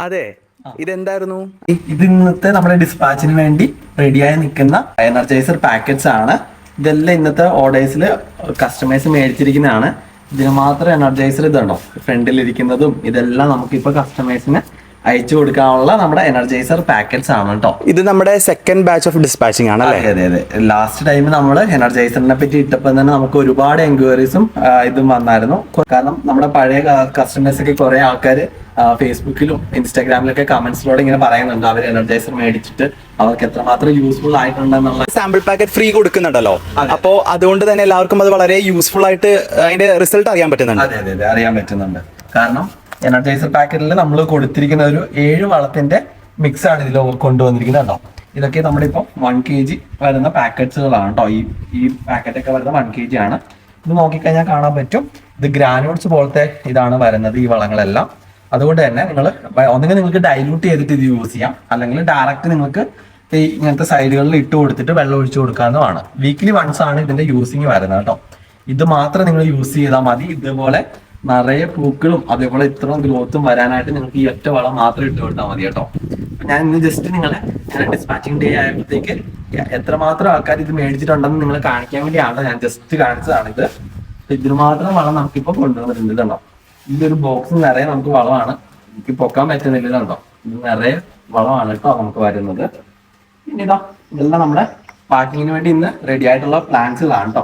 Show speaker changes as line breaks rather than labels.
അതെ, ഇതെന്തായിരുന്നു?
ഇത് ഇന്നത്തെ നമ്മുടെ ഡിസ്പാച്ചിന് വേണ്ടി റെഡിയായി നിൽക്കുന്ന എനർജൈസർ പാക്കറ്റ്സ് ആണ്. ഇതെല്ലാം ഇന്നത്തെ ഓർഡേഴ്സിൽ കസ്റ്റമേഴ്സ് മേടിച്ചിരിക്കുന്നതാണ്. ഇതിന് മാത്രം എനർജൈസർ ഇതുണ്ടോ ഫ്രണ്ടിലിരിക്കുന്നതും ഇതെല്ലാം നമുക്കിപ്പോൾ കസ്റ്റമേഴ്സിന് അയച്ചു കൊടുക്കാനുള്ള നമ്മുടെ എനർജൈസർ പാക്കറ്റ്സ് ആണ് കേട്ടോ.
ഇത് നമ്മുടെ സെക്കൻഡ് ബാച്ച് ഓഫ് ഡിസ്പാച്ചിങ് ആണ് അല്ലേ?
അതെ അതെ. ലാസ്റ്റ് ടൈം നമ്മൾ എനർജൈസറിനെ പറ്റി ഇട്ടപ്പോൾ തന്നെ നമുക്ക് ഒരുപാട് എൻക്വയറീസും ഇതും വന്നായിരുന്നു. കാരണം നമ്മുടെ പഴയ കസ്റ്റമേഴ്സ് ഒക്കെ കുറെ ആൾക്കാർ ഫേസ്ബുക്കിലും ഇൻസ്റ്റാഗ്രാമിലൊക്കെ കമന്റ്സിലൂടെ ഇങ്ങനെ പറയുന്നുണ്ട് അവർ എനർജൈസർ മേടിച്ചിട്ട് അവർക്ക് എത്രമാത്രം യൂസ്ഫുൾ ആയിട്ടുണ്ടെന്നുള്ള.
സാമ്പിൾ പാക്കറ്റ് ഫ്രീ കൊടുക്കുന്നുണ്ടല്ലോ, അപ്പോ അതുകൊണ്ട് തന്നെ എല്ലാവർക്കും അത് വളരെ യൂസ്ഫുൾ ആയിട്ട് അതിന്റെ റിസൾട്ട് അറിയാൻ പറ്റുന്നുണ്ട്.
അതെ അതെ അറിയാൻ പറ്റുന്നുണ്ട്. കാരണം എനർജൈസർ പാക്കറ്റിൽ നമ്മൾ കൊടുത്തിരിക്കുന്ന ഒരു 7 വളത്തിന്റെ മിക്സ് ആണ് ഇതിൽ കൊണ്ടുവന്നിരിക്കുന്നത് കേട്ടോ. ഇതൊക്കെ നമ്മുടെ ഇപ്പം 1 kg വരുന്ന പാക്കറ്റ്സുകളാണ് കേട്ടോ. ഈ പാക്കറ്റൊക്കെ വരുന്ന 1 kg ആണ്. ഇത് നോക്കിക്കഴിഞ്ഞാൽ കാണാൻ പറ്റും, ഇത് ഗ്രാനുൾസ് പോലത്തെ ഇതാണ് വരുന്നത് ഈ വളങ്ങളെല്ലാം. അതുകൊണ്ട് തന്നെ നിങ്ങൾ ഒന്നെങ്കിൽ നിങ്ങൾക്ക് ഡൈല്യൂട്ട് ചെയ്തിട്ട് ഇത് യൂസ് ചെയ്യാം, അല്ലെങ്കിൽ ഡയറക്റ്റ് നിങ്ങൾക്ക് ഈ ഇങ്ങനത്തെ സൈഡുകളിൽ ഇട്ട് കൊടുത്തിട്ട് വെള്ളം ഒഴിച്ചു കൊടുക്കാവുന്നതാണ്. വീക്ക്ലി വൺസ് ആണ് ഇതിന്റെ യൂസിങ് വരുന്നത് കേട്ടോ. ഇത് മാത്രം നിങ്ങൾ യൂസ് ചെയ്താൽ മതി. ഇതുപോലെ നിറയെ പൂക്കളും അതേപോലെ ഇത്രയും ഗ്രോത്തും വരാനായിട്ട് നിങ്ങൾക്ക് ഈ ഒറ്റ വളം മാത്രം ഇട്ട് കൊടുത്താൽ മതി കേട്ടോ. ഞാൻ ഇന്ന് ജസ്റ്റ് നിങ്ങളെ ഡിസ്പാച്ചിങ് ഡേ ആയപ്പോഴത്തേക്ക് എത്രമാത്രം ആൾക്കാർ ഇത് മേടിച്ചിട്ടുണ്ടെന്ന് നിങ്ങൾ കാണിക്കാൻ വേണ്ടിയാണ് ഞാൻ ജസ്റ്റ് കാണിച്ചതാണ് ഇത്. ഇതിന് മാത്രം വളം നമുക്കിപ്പോൾ കൊണ്ടുവന്നിട്ടുണ്ട് കേട്ടോ. ഇതൊരു ബോക്സ് നിറയെ നമുക്ക് വളമാണ്. എനിക്ക് പൊക്കാൻ പറ്റുന്നില്ല കേട്ടോ. ഇത് നിറയെ വളമാണ് കേട്ടോ നമുക്ക് വരുന്നത്. പിന്നെ ഇതെല്ലാം നമ്മുടെ പാക്കിങ്ങിന് വേണ്ടി ഇന്ന് റെഡി ആയിട്ടുള്ള പ്ലാന്റ്സുകളാണ് കേട്ടോ.